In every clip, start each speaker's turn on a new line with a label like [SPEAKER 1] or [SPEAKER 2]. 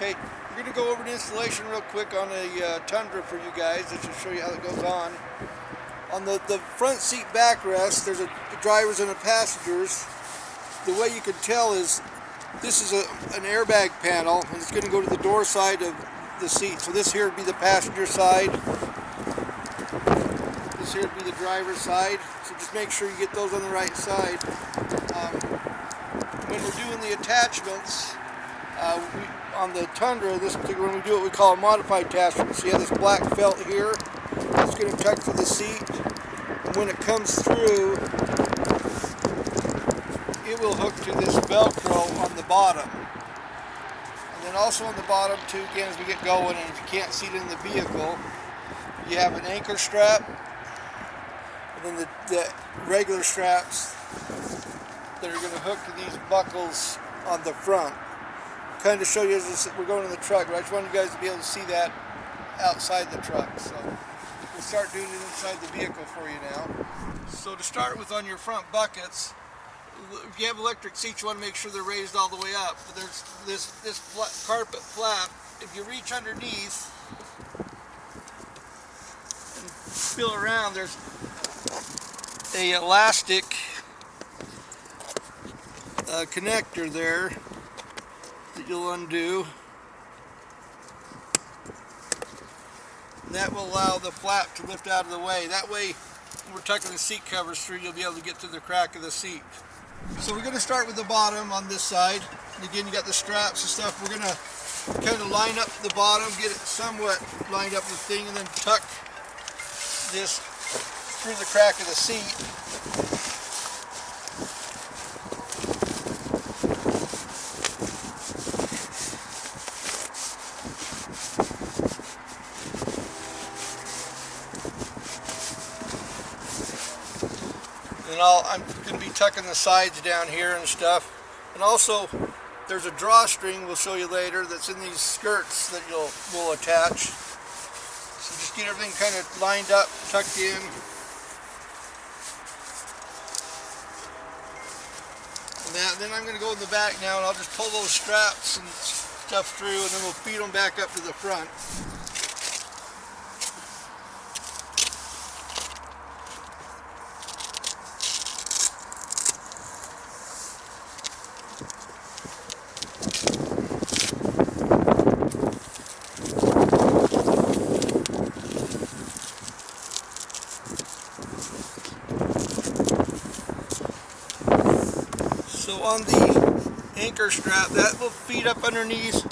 [SPEAKER 1] Okay, we're going to go over the installation real quick on a Tundra for you guys. This will show you how it goes on. On the front seat backrest, there's the drivers and the passengers. The way you can tell is this is an airbag panel, and it's going to go to the door side of the seat. So this here would be the passenger side. This here would be the driver's side. So just make sure you get those on the right side. When we're doing the attachments, on the Tundra, this particular one, we do what we call a modified attachment. So you have this black felt here. It's going to tuck to the seat, and when it comes through, it will hook to this Velcro on the bottom. And then also on the bottom too, again, as we get going, and if you can't see it in the vehicle, you have an anchor strap, and then the regular straps that are going to hook to these buckles on the front. Kind of show you as we're going in the truck, but I just wanted you guys to be able to see that outside the truck. So we'll start doing it inside the vehicle for you now. So to start with, on your front buckets, if you have electric seats, you want to make sure they're raised all the way up. But there's this carpet flap. If you reach underneath and feel around, there's a elastic connector there that you'll undo. And that will allow the flap to lift out of the way. That way, when we're tucking the seat covers through, you'll be able to get to the crack of the seat. So we're going to start with the bottom on this side. And again, you got the straps and stuff. We're going to kind of line up the bottom, get it somewhat lined up with the thing, and then tuck this through the crack of the seat. And I'm going to be tucking the sides down here and stuff. And also, there's a drawstring we'll show you later that's in these skirts that we'll attach. So just get everything kind of lined up, tucked in. And then I'm going to go in the back now, and I'll just pull those straps and stuff through, and then we'll feed them back up to the front. So on the anchor strap, that will feed up underneath.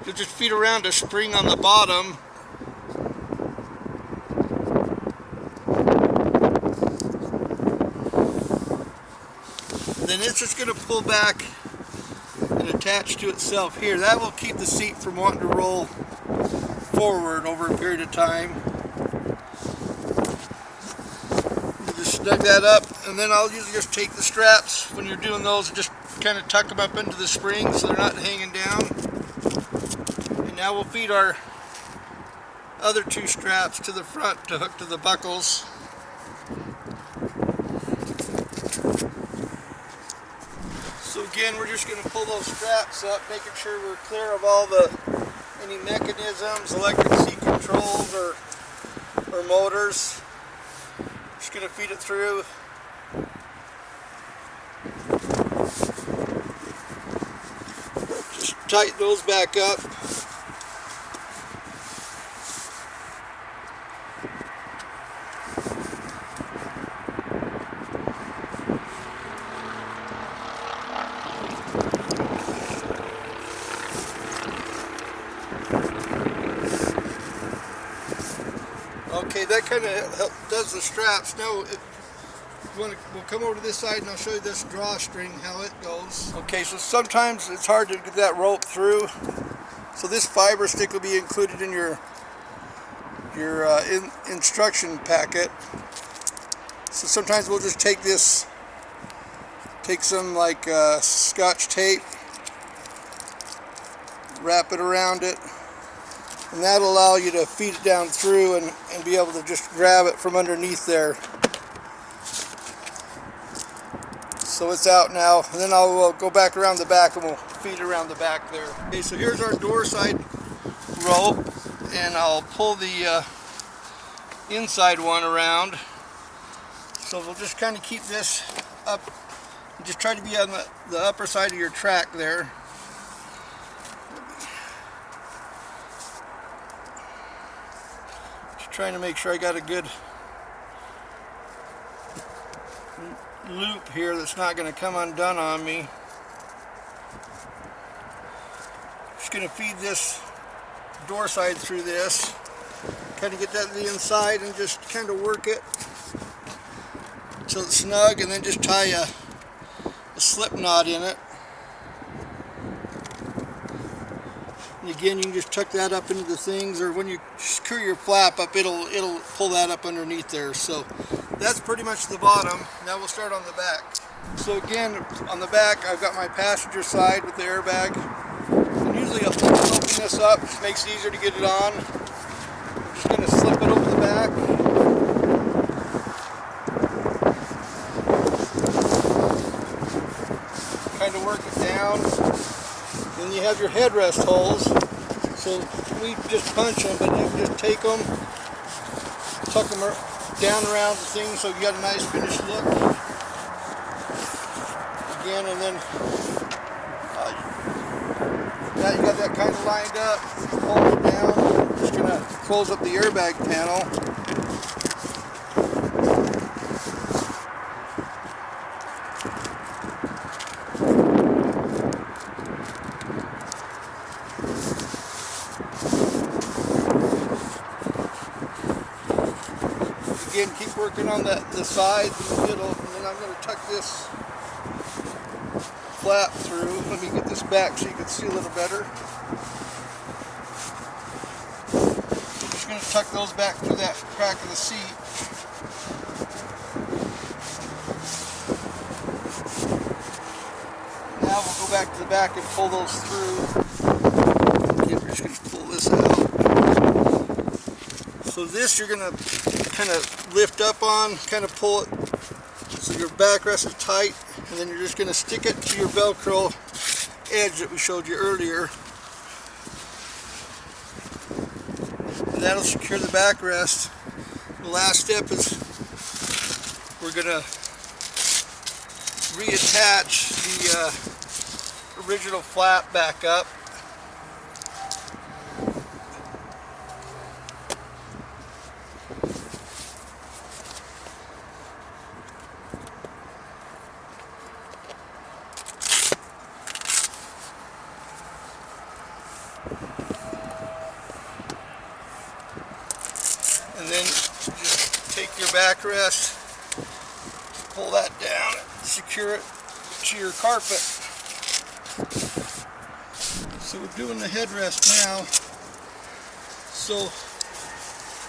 [SPEAKER 1] You'll just feed around a spring on the bottom. And then it's just going to pull back and attach to itself here. That will keep the seat from wanting to roll forward over a period of time. Snug that up, and then I'll usually just take the straps when you're doing those and just kind of tuck them up into the springs so they're not hanging down. And now we'll feed our other two straps to the front to hook to the buckles. So again, we're just going to pull those straps up, making sure we're clear of all any mechanisms, electric seat controls or motors. Just going to feed it through. Just tighten those back up. Okay, that kind of does the straps. Now, we'll come over to this side and I'll show you this drawstring, how it goes. Okay, so sometimes it's hard to get that rope through. So this fiber stick will be included in your instruction packet. So sometimes we'll just take some like Scotch tape, wrap it around it. And that'll allow you to feed it down through and be able to just grab it from underneath there. So it's out now, and then I'll go back around the back and we'll feed around the back there. Okay, so here's our door side rope, and I'll pull the inside one around. So we'll just kind of keep this up, just try to be on the upper side of your track there. Just trying to make sure I got a good loop here that's not going to come undone on me. Just going to feed this door side through this, kind of get that to the inside and just kind of work it until it's snug, and then just tie a slip knot in it. And again, you can just tuck that up into the things, or when you screw your flap up, it'll pull that up underneath there. So that's pretty much the bottom. Now we'll start on the back. So again, on the back, I've got my passenger side with the airbag. And usually I'll open this up, it makes it easier to get it on. I'm just going to slip it over the back. Kind of work it down. Then you have your headrest holes. So we just punch them, but you can just take them, tuck them down around the thing so you got a nice finished look. Again, and then now you got that kind of lined up, hold it down. Just going to close up the airbag panel. Again, keep working on the sides and the middle, and then I'm going to tuck this flap through. Let me get this back so you can see a little better. I'm just going to tuck those back through that crack of the seat. Now we'll go back to the back and pull those through. Again, we're just going to pull this out. So this you're going to kind of lift up on, kind of pull it so your backrest is tight, and then you're just going to stick it to your Velcro edge that we showed you earlier. And that'll secure the backrest. The last step is we're going to reattach the original flap back up. And then just take your backrest, pull that down, secure it to your carpet. So we're doing the headrest now. So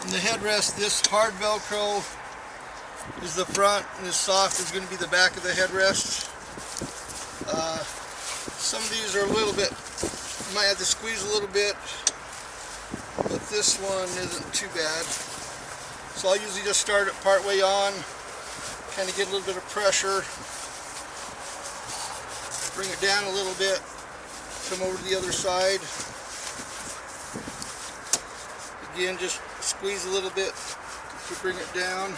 [SPEAKER 1] on the headrest, this hard Velcro is the front, and this soft is going to be the back of the headrest. Some of these are a little bit, you might have to squeeze a little bit, but this one isn't too bad. So I'll usually just start it part way on, kind of get a little bit of pressure, bring it down a little bit, come over to the other side. Again, just squeeze a little bit to bring it down.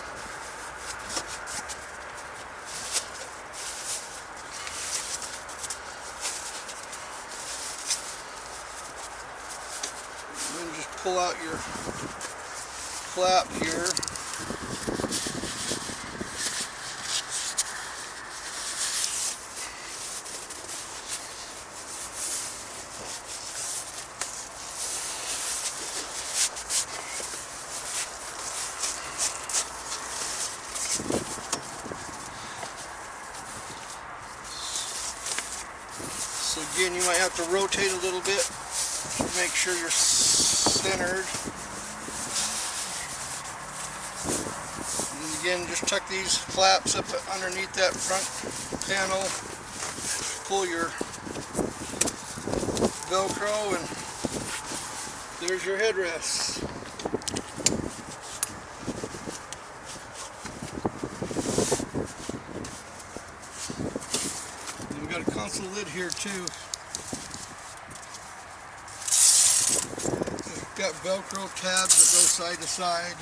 [SPEAKER 1] And then just pull out your flap here. So again, you might have to rotate a little bit to make sure you're centered. And again, just tuck these flaps up underneath that front panel. Pull your Velcro, and there's your headrest. the lid here too. It's got Velcro tabs that go side to side.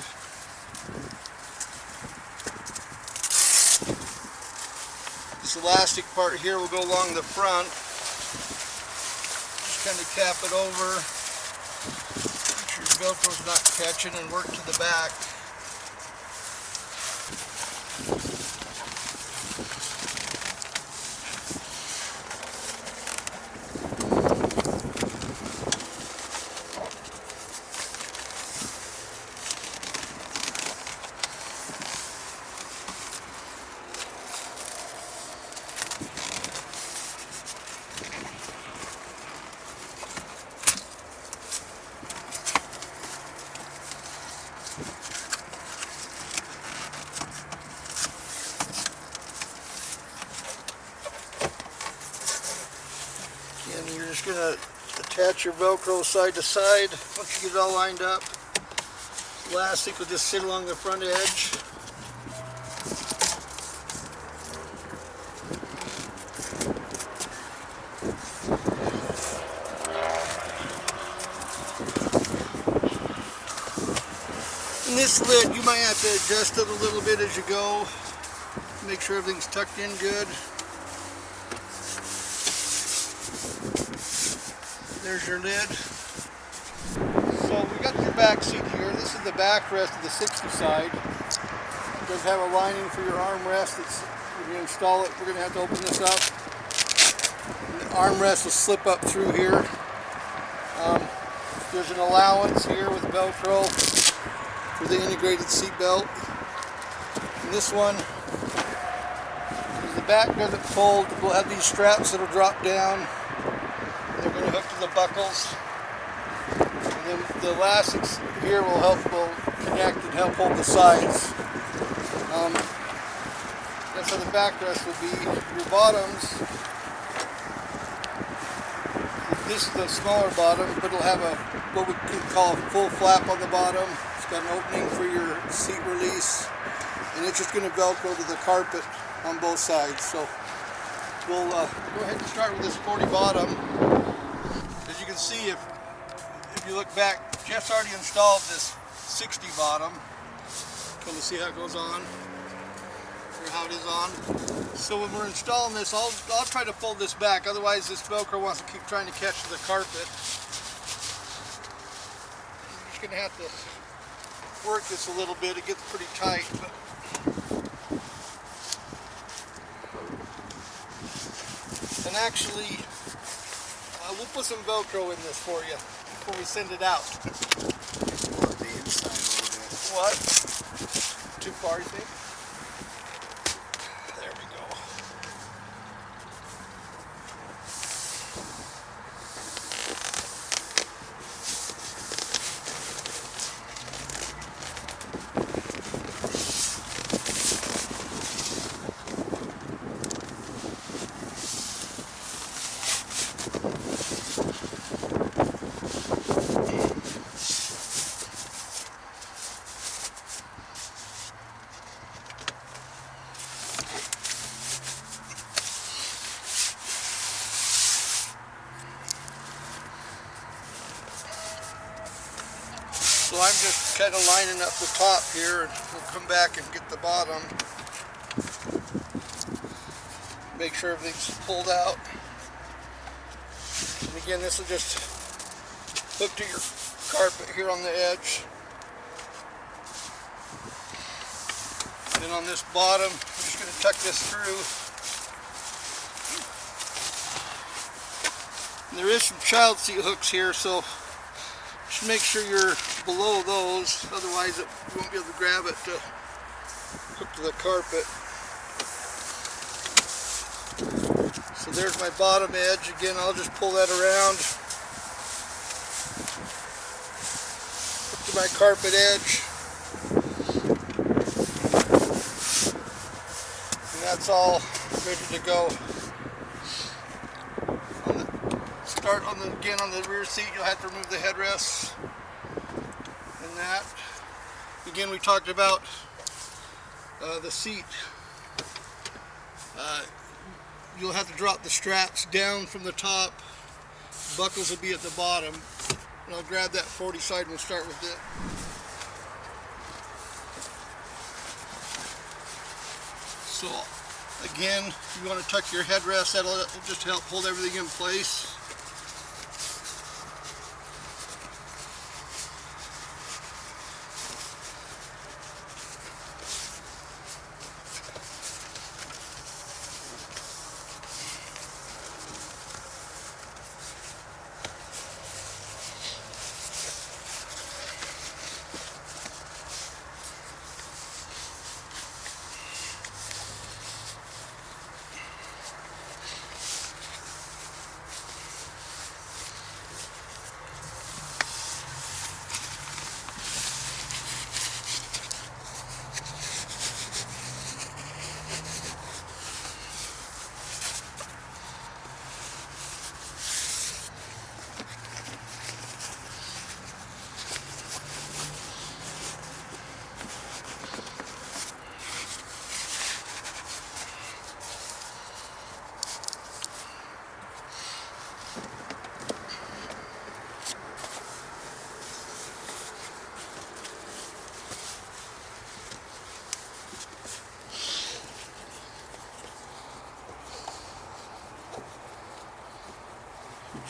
[SPEAKER 1] This elastic part here will go along the front. Just kind of cap it over. Make sure your Velcro's not catching, and work to the back. And you're just going to attach your Velcro side to side. Once you get it all lined up, elastic will just sit along the front edge. And this lid, you might have to adjust it a little bit as you go. Make sure everything's tucked in good. There's your lid. So we got your back seat here. This is the backrest of the 60 side. It does have a lining for your armrest. When you install it, we're going to have to open this up. And the armrest will slip up through here. There's an allowance here with Velcro for the integrated seat belt. And this one, the back doesn't fold, we'll have these straps that will drop down. They're going to hook to the buckles. And then the elastics here will connect and help hold the sides. That's how the backrest will be. Your bottoms, this is the smaller bottom, but it'll have what we could call a full flap on the bottom. It's got an opening for your seat release, and it's just going to Velcro to the carpet on both sides. So we'll go ahead and start with this 40 bottom. As you can see, if you look back, Jeff's already installed this 60 bottom. Come to see how it goes on, or how it is on. So when we're installing this, I'll try to fold this back. Otherwise, this Velcro wants to keep trying to catch the carpet. You're just going to have to work this a little bit. It gets pretty tight, but and actually, we'll put some Velcro in this for you before we send it out.
[SPEAKER 2] On the inside a little bit.
[SPEAKER 1] What? Too far, you think? There we go. So I'm just kind of lining up the top here, and we'll come back and get the bottom. Make sure everything's pulled out. And again, this will just hook to your carpet here on the edge. And then on this bottom, I'm just going to tuck this through. And there is some child seat hooks here, so just make sure you're below those, otherwise you won't be able to grab it to hook to the carpet. So there's my bottom edge. Again, I'll just pull that around, hook to my carpet edge, and that's all ready to go. Again on the rear seat, you'll have to remove the headrests and that. Again, we talked about the seat. you'll have to drop the straps down from the top. Buckles will be at the bottom. And I'll grab that 40 side and we'll start with it. So again, you want to tuck your headrest, that'll just help hold everything in place.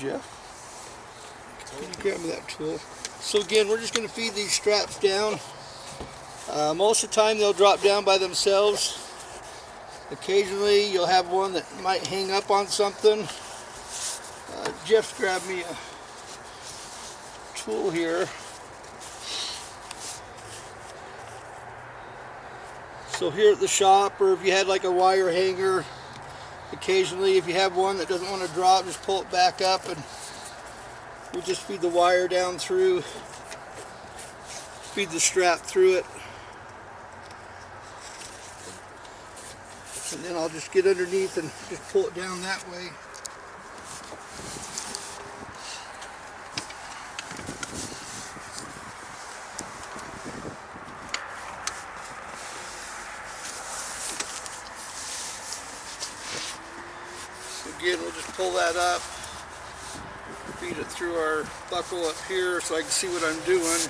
[SPEAKER 1] Jeff, can you grab me that tool? So again, we're just going to feed these straps down. Most of the time they'll drop down by themselves. Occasionally you'll have one that might hang up on something. Jeff's grabbed me a tool here. So here at the shop, or if you had like a wire hanger, occasionally if you have one that doesn't want to drop, just pull it back up and we just feed the wire down through, feed the strap through it. And then I'll just get underneath and just pull it down that way. Again, we'll just pull that up, feed it through our buckle up here so I can see what I'm doing.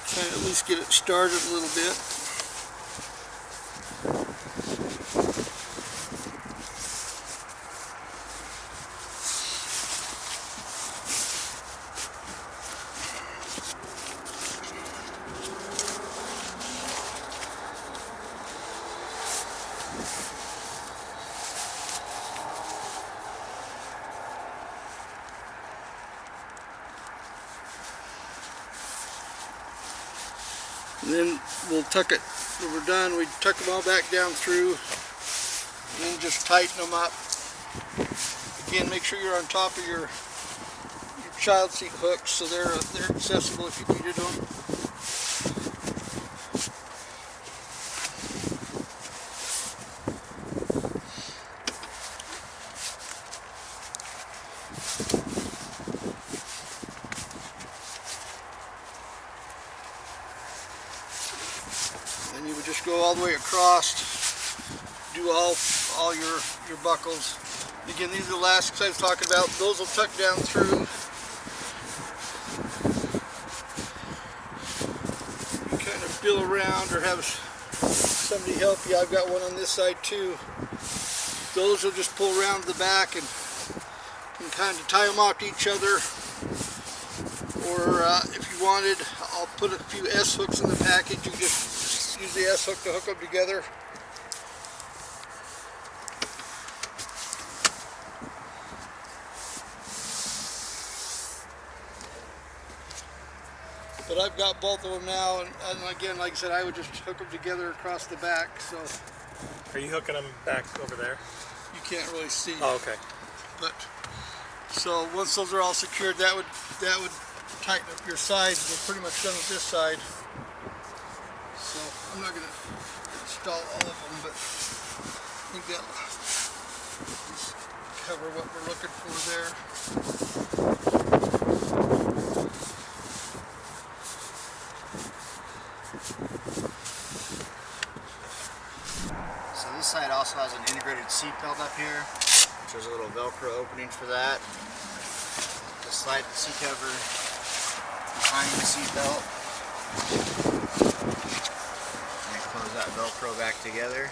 [SPEAKER 1] Trying to at least get it started a little bit. And then we'll tuck it, when we're done, we tuck them all back down through and then just tighten them up. Again, make sure you're on top of your child seat hooks so they're accessible if you needed them. And you would just go all the way across, do all your buckles. Again, these are the elastics I was talking about. Those will tuck down through. You kind of feel around or have somebody help you. I've got one on this side too. Those will just pull around the back and kind of tie them off to each other. Or if you wanted, I'll put a few S hooks in the package. You just use the S hook to hook them together. But I've got both of them now, and again, like I said, I would just hook them together across the back. So,
[SPEAKER 3] are you hooking them back over there?
[SPEAKER 1] You can't really see.
[SPEAKER 3] Oh, okay.
[SPEAKER 1] But so once those are all secured, that would tighten up your sides. We're pretty much done with this side. So I'm not going to install all of them, but I think that'll just cover what we're looking for there.
[SPEAKER 2] This side also has an integrated seat belt up here, which there's a little Velcro opening for that. Just slide the seat cover behind the seat belt and close that Velcro back together.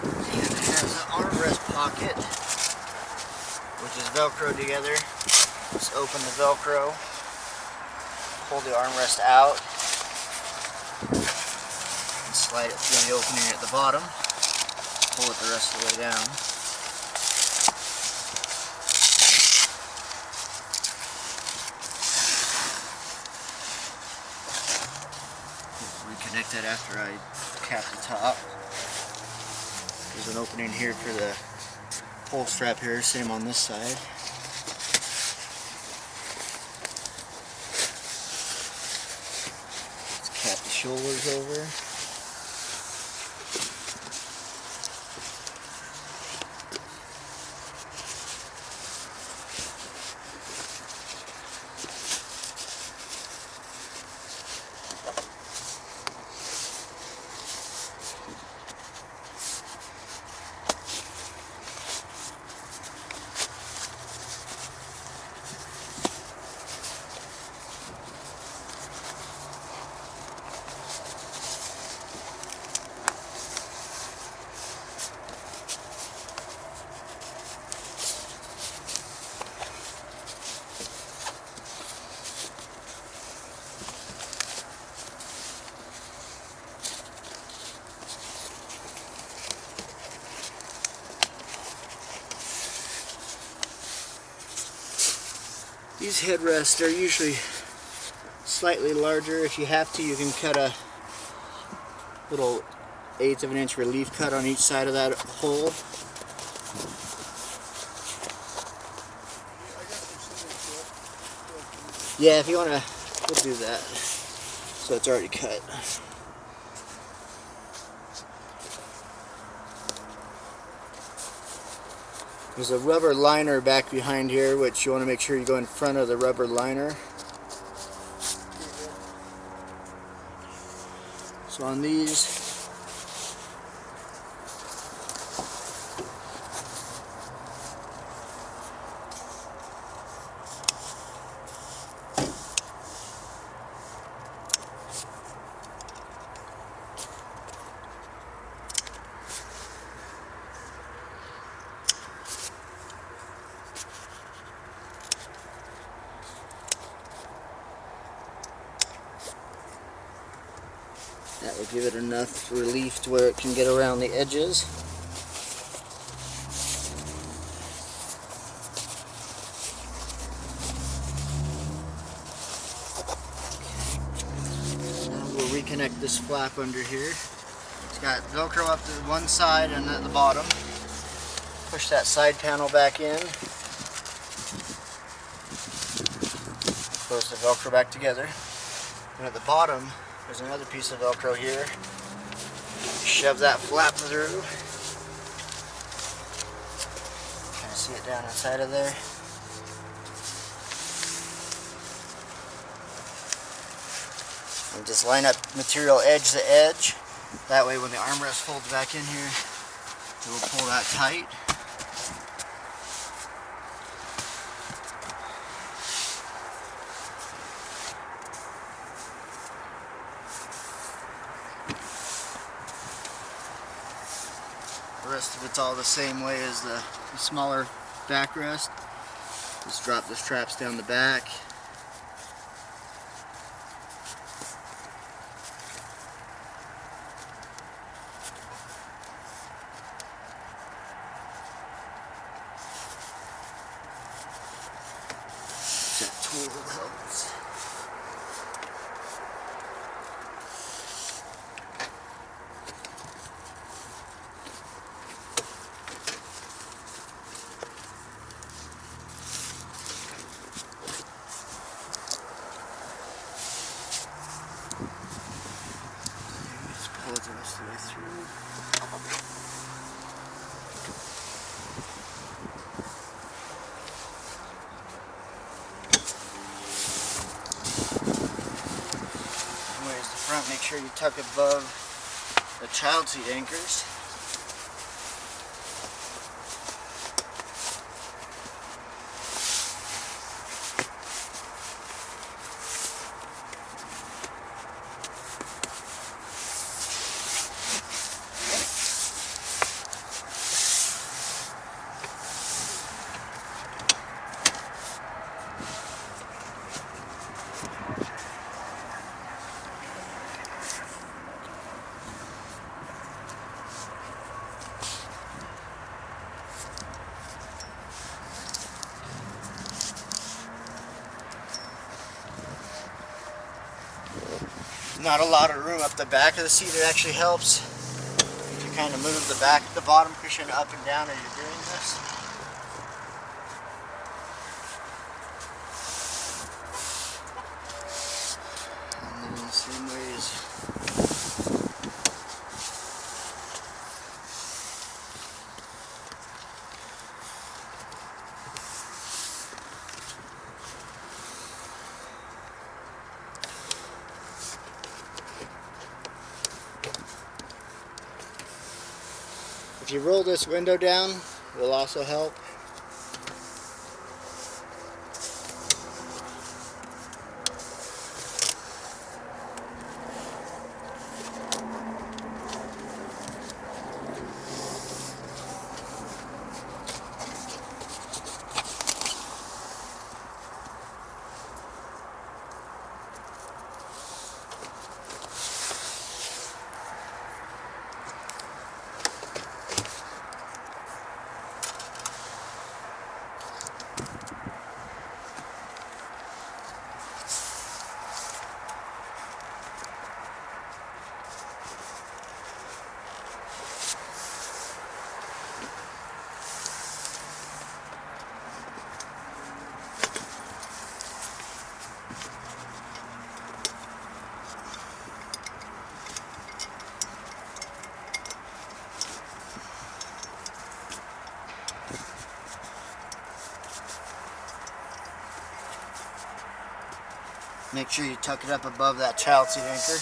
[SPEAKER 2] And it has an armrest pocket, which is Velcro together. Just open the Velcro, pull the armrest out, and slide it through the opening at the bottom. Pull it the rest of the way down. Reconnect that after I cap the top. There's an opening here for the pull strap here, same on this side. Cap the shoulders over. These headrests are usually slightly larger. If you have to, you can cut a little 1/8 of an inch relief cut on each side of that hole. Yeah, if you want to, we'll do that. So it's already cut. There's a rubber liner back behind here, which you want to make sure you go in front of the rubber liner. So on these, that will give it enough relief to where it can get around the edges. Now we'll reconnect this flap under here. It's got Velcro up to one side and at the bottom. Push that side panel back in. Close the Velcro back together. And at the bottom, there's another piece of Velcro here. Shove that flap through. Kind of see it down inside of there. And just line up material edge to edge. That way when the armrest folds back in here, it will pull that tight. The rest of it's all the same way as the smaller backrest. Just drop the straps down the back. That tool helps. Pull it the rest of the way through. Anyways, the front, make sure you tuck it above the child seat anchors. Not a lot of room up the back of the seat. It actually helps to kind of move the bottom cushion up and down as you're doing this. And then the same ways. If you roll this window down, it will also help. Make sure you tuck it up above that child seat anchor.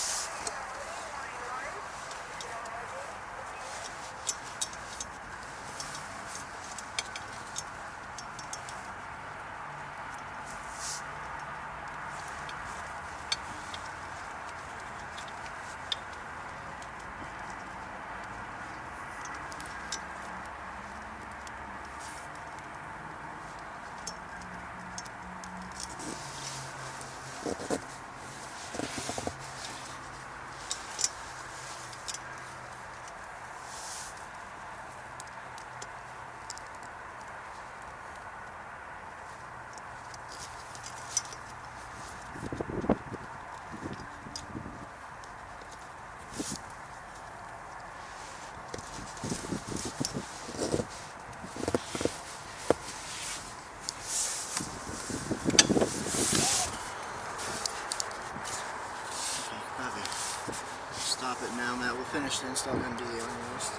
[SPEAKER 2] Stop it now, Matt. We'll finish the install and do the armrest.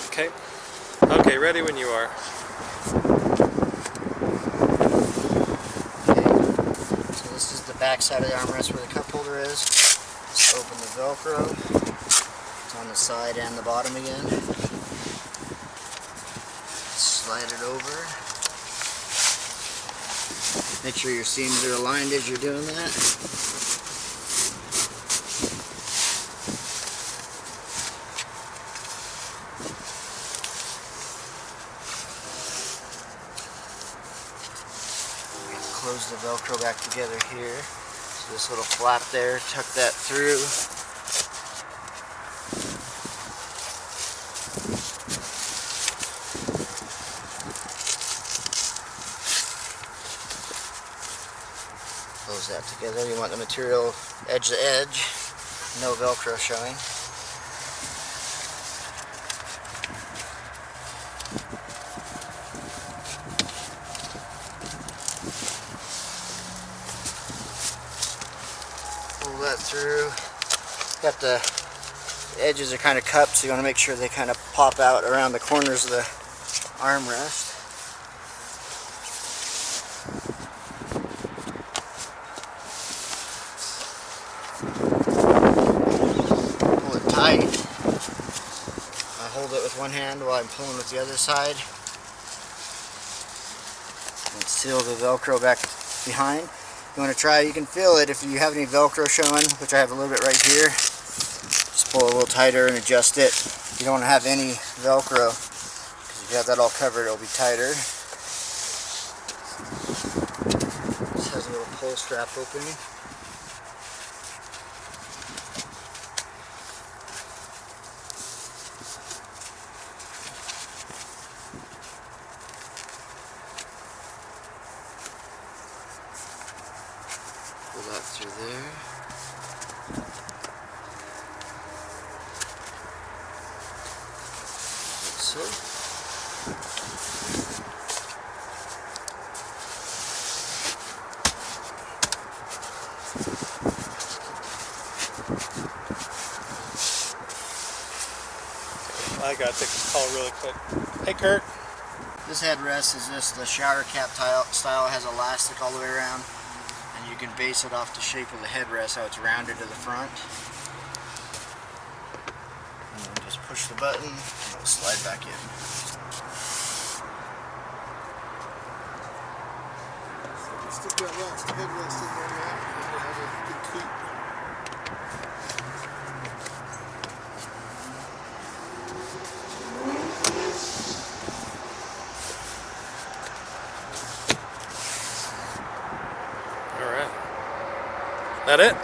[SPEAKER 3] Okay. Okay, ready when you are.
[SPEAKER 2] Okay. So this is the back side of the armrest where the cup holder is. Just open the Velcro. It's on the side and the bottom again. Slide it over. Make sure your seams are aligned as you're doing that. Close the Velcro back together here. So this little flap there, tuck that through. Close that together. You want the material edge to edge, no Velcro showing. Pull that through. Got the edges are kind of cupped, so you want to make sure they kind of pop out around the corners of the armrest. one hand while I'm pulling with the other side. And seal the Velcro back behind. You want to try, you can feel it if you have any Velcro showing, which I have a little bit right here. Just pull it a little tighter and adjust it. You don't want to have any Velcro, because if you have that all covered, it'll be tighter. This has a little pull strap opening. Pull that through there. Like so.
[SPEAKER 3] I gotta take this call really quick. Hey Kurt.
[SPEAKER 2] This headrest is just the shower cap style. It has elastic all the way around, and you can base it off the shape of the headrest, how it's rounded to the front. And then just push the button, and it'll slide back in.
[SPEAKER 1] Stick that last headrest in there, man. You have a good tweak.
[SPEAKER 3] All right. That it?